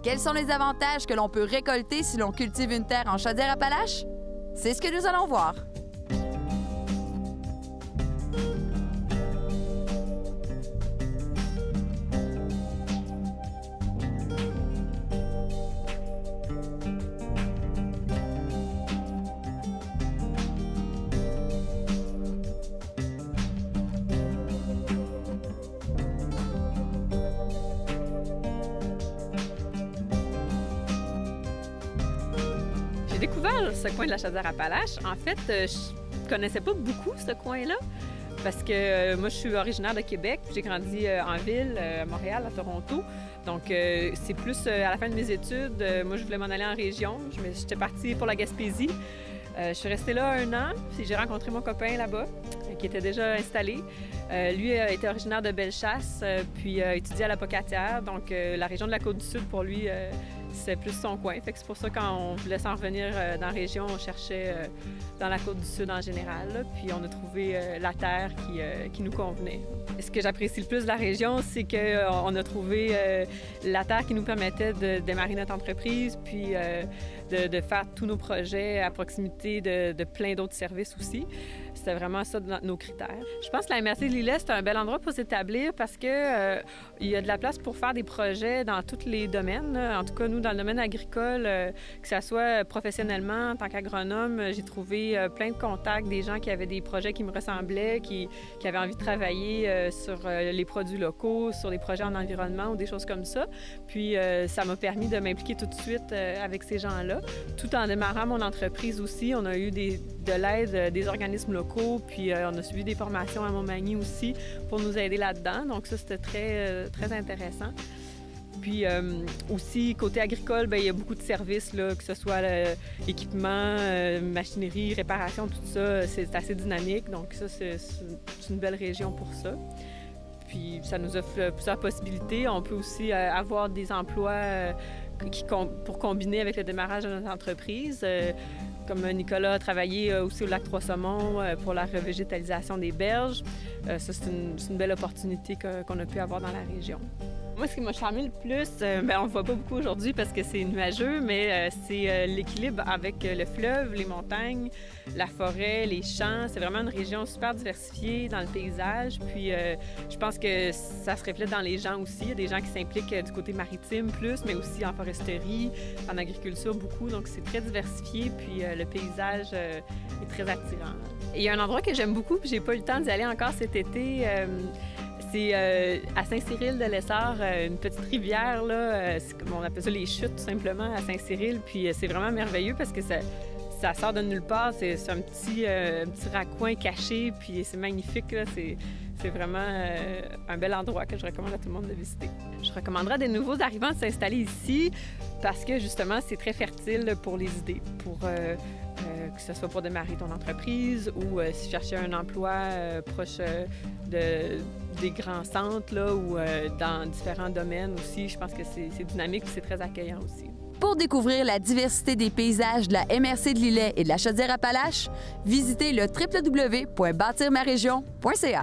quels sont les avantages que l'on peut récolter si l'on cultive une terre en Chaudière-Appalaches? C'est ce que nous allons voir. J'ai découvert ce coin de la Chaudière-Appalaches. En fait, je connaissais pas beaucoup ce coin-là parce que moi, je suis originaire de Québec. J'ai grandi en ville, à Montréal, à Toronto. Donc, c'est plus à la fin de mes études. Moi, je voulais m'en aller en région. J'étais partie pour la Gaspésie. Je suis restée là 1 an, puis j'ai rencontré mon copain là-bas, qui était déjà installé. Lui était originaire de Bellechasse, puis étudiait à la Pocatière. Donc, la région de la Côte-du-Sud, pour lui, c'est plus son coin. Fait que c'est pour ça, quand on voulait s'en revenir dans la région, on cherchait dans la Côte-du-Sud en général. Là, puis on a trouvé la terre qui nous convenait. Et ce que j'apprécie le plus de la région, c'est qu'on a trouvé la terre qui nous permettait de démarrer notre entreprise, puis de faire tous nos projets à proximité de plein d'autres services aussi. C'était vraiment ça nos critères. Je pense que la MRC de Lillet, c'est un bel endroit pour s'établir parce que il y a de la place pour faire des projets dans tous les domaines. En tout cas, nous, dans le domaine agricole, que ce soit professionnellement, en tant qu'agronome, j'ai trouvé plein de contacts, des gens qui avaient des projets qui me ressemblaient, qui avaient envie de travailler sur les produits locaux, sur des projets en environnement ou des choses comme ça. Puis, ça m'a permis de m'impliquer tout de suite avec ces gens-là. Tout en démarrant mon entreprise aussi, on a eu de l'aide des organismes locaux, puis on a suivi des formations à Montmagny aussi pour nous aider là-dedans. Donc ça, c'était très intéressant. Puis aussi, côté agricole, bien, il y a beaucoup de services, là, que ce soit l'équipement, machinerie, réparation, tout ça, c'est assez dynamique. Donc ça, c'est une belle région pour ça. Puis ça nous offre plusieurs possibilités. On peut aussi avoir des emplois pour combiner avec le démarrage de notre entreprise. Comme Nicolas a travaillé aussi au lac Trois-Saumons pour la revégétalisation des berges. Ça, c'est une belle opportunité qu'on a pu avoir dans la région. Moi, ce qui m'a charmé le plus, on ne voit pas beaucoup aujourd'hui parce que c'est nuageux, mais c'est l'équilibre avec le fleuve, les montagnes, la forêt, les champs. C'est vraiment une région super diversifiée dans le paysage. Puis je pense que ça se reflète dans les gens aussi. Il y a des gens qui s'impliquent du côté maritime plus, mais aussi en foresterie, en agriculture beaucoup. Donc c'est très diversifié, puis le paysage est très attirant. Et il y a un endroit que j'aime beaucoup, puis j'ai pas eu le temps d'y aller encore cet été. C'est à Saint-Cyril-de-Lessard, une petite rivière, là, on appelle ça les chutes tout simplement à Saint-Cyril. Puis c'est vraiment merveilleux parce que ça sort de nulle part, c'est un petit raccoin caché, puis c'est magnifique, là, c'est vraiment un bel endroit que je recommande à tout le monde de visiter. Je recommanderais à des nouveaux arrivants de s'installer ici parce que justement c'est très fertile pour les idées, pour que ce soit pour démarrer ton entreprise ou si tu cherchais un emploi proche des grands centres là, ou dans différents domaines aussi. Je pense que c'est dynamique et c'est très accueillant aussi. Pour découvrir la diversité des paysages de la MRC de Lillet et de la Chaudière-Appalaches, visitez le www.bâtirmarégion.ca.